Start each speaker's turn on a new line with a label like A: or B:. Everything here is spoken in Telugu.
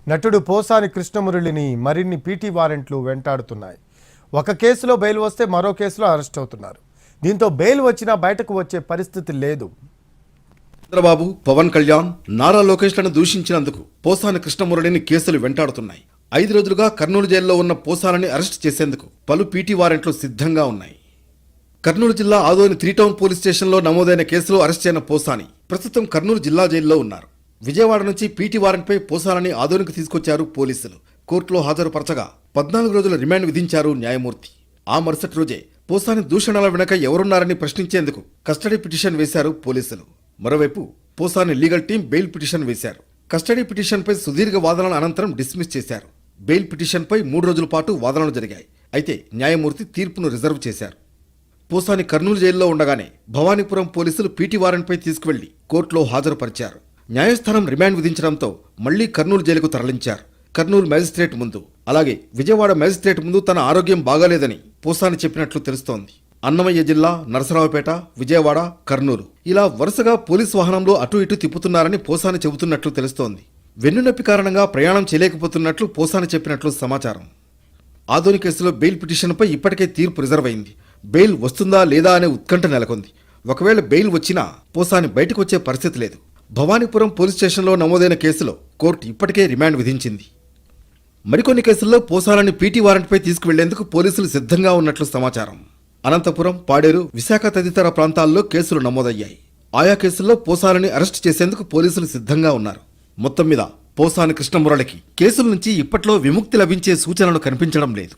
A: నటుడు పోసాని కృష్ణమురళిని మరిన్ని పీటీ వారెంట్లు వెంటాడుతున్నాయి. ఒక కేసులో బెయిల్ వస్తే మరో కేసులో అరెస్ట్ అవుతున్నారు. దీంతో బెయిల్ వచ్చినా బయటకు వచ్చే పరిస్థితి లేదు.
B: చంద్రబాబు, పవన్ కళ్యాణ్, నారా లోకేష్లను దూషించినందుకు పోసాని కృష్ణమురళిని కేసులు వెంటాడుతున్నాయి. 5 రోజులుగా కర్నూలు జైల్లో ఉన్న పోసాలని అరెస్ట్ చేసేందుకు పలు పీటీ వారెంట్లు సిద్ధంగా ఉన్నాయి. కర్నూలు జిల్లా ఆదోని 3 టౌన్ పోలీస్ స్టేషన్లో నమోదైన కేసులో అరెస్ట్ అయిన పోసాని ప్రస్తుతం కర్నూలు జిల్లా జైల్లో ఉన్నారు. విజయవాడ నుంచి పీటీ వారెంట్పై పోసాలని ఆదోనికి తీసుకొచ్చారు పోలీసులు. కోర్టులో హాజరుపరచగా 14 రోజుల రిమాండ్ విధించారు న్యాయమూర్తి. ఆ మరుసటి రోజే పోసాని దూషణల వెనక ఎవరున్నారని ప్రశ్నించేందుకు కస్టడీ పిటిషన్ వేశారు పోలీసులు. మరోవైపు Posani legal team bail petition వేశారు. కస్టడీ పిటిషన్పై సుదీర్ఘ వాదనల అనంతరం డిస్మిస్ చేశారు. బెయిల్ పిటిషన్పై 3 రోజుల పాటు వాదనలు జరిగాయి. అయితే న్యాయమూర్తి తీర్పును రిజర్వ్ చేశారు. పోసాని కర్నూలు జైల్లో ఉండగానే భవానీపురం పోలీసులు పీటీ వారెంట్పై తీసుకువెళ్లి కోర్టులో హాజరుపరిచారు. న్యాయస్థానం రిమాండ్ విధించడంతో మళ్లీ కర్నూలు జైలుకు తరలించారు. కర్నూలు మ్యాజిస్ట్రేట్ ముందు, అలాగే విజయవాడ మ్యాజిస్ట్రేట్ ముందు తన ఆరోగ్యం బాగాలేదని పోసాని చెప్పినట్లు తెలుస్తోంది. అన్నమయ్య జిల్లా, నరసరావుపేట, విజయవాడ, కర్నూలు ఇలా వరుసగా పోలీసు వాహనంలో అటు ఇటు తిప్పుతున్నారని పోసాని చెబుతున్నట్లు తెలుస్తోంది. వెన్నునొప్పి కారణంగా ప్రయాణం చేయలేకపోతున్నట్లు పోసాని చెప్పినట్లు సమాచారం. ఆదోని కేసులో బెయిల్ పిటిషన్పై ఇప్పటికే తీర్పు రిజర్వ్ అయింది. బెయిల్ వస్తుందా లేదా అనే ఉత్కంఠ నెలకొంది. ఒకవేళ బెయిల్ వచ్చినా పోసాని బయటకు వచ్చే పరిస్థితి లేదు. భవానీపురం పోలీస్ స్టేషన్లో నమోదైన కేసులో కోర్టు ఇప్పటికే రిమాండ్ విధించింది. మరికొన్ని కేసుల్లో పోసాలని పీటీ వారెంట్పై తీసుకువెళ్లేందుకు పోలీసులు సిద్ధంగా ఉన్నట్లు సమాచారం. అనంతపురం, పాడేరు, విశాఖ తదితర ప్రాంతాల్లో కేసులు నమోదయ్యాయి. ఆయా కేసుల్లో పోసాలని అరెస్ట్ చేసేందుకు పోలీసులు సిద్ధంగా ఉన్నారు. మొత్తం మీద పోసాని కృష్ణమురళికి కేసుల నుంచి ఇప్పట్లో విముక్తి లభించే సూచనలు కనిపించడం లేదు.